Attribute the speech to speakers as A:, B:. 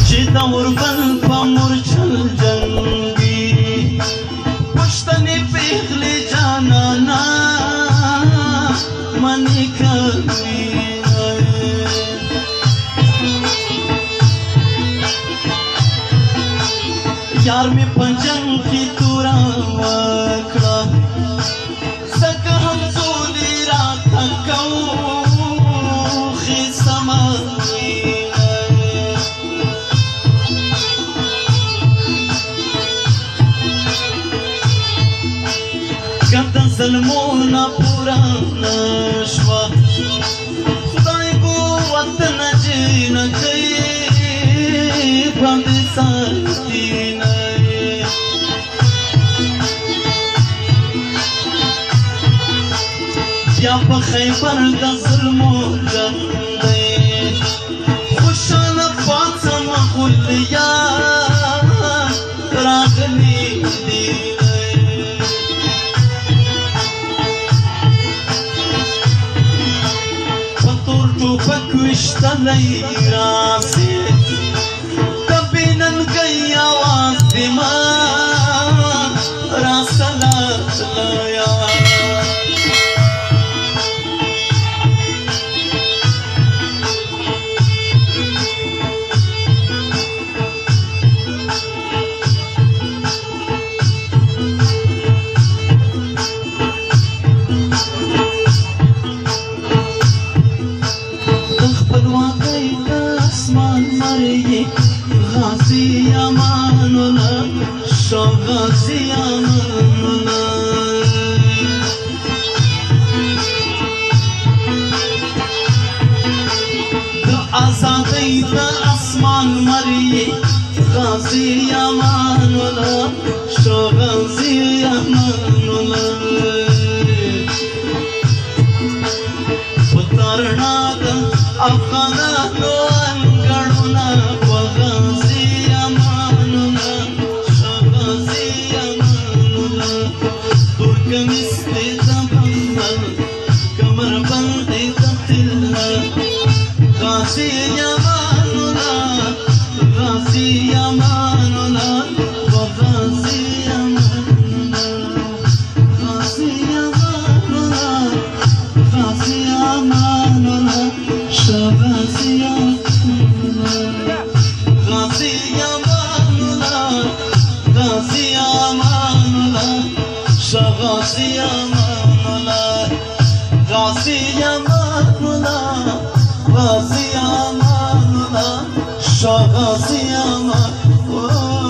A: چې د اوربل په مورچل جنګي پښتنې پیغلې جانانا منې کوي یار مې په جنګ کې تورا وکړه ځکه همزولي راته کوخې سمه ګرد ظلمونه پوره نه شوه خدای بو وطن جنکۍ باندې ساتي یا په خیبر د ظلمو جنګ دی خوشحاله پاڅم غلیا راغلي دي په تور ټوپک ویشتلی راسي د بې ننګۍ اواز د ما راسله تلیا غازی امان الله شو غازی امان الله د آزادۍ د اسمان مری غازی امان الله شو غازی امان الله وترنا د افغانانو انګړونه غازی امان الله غازی امان الله غازی امان الله غازی امان الله غازی امان الله غازی امان الله غازی امان الله غازی امان الله غازی امان الله غازی امان الله غازی امان الله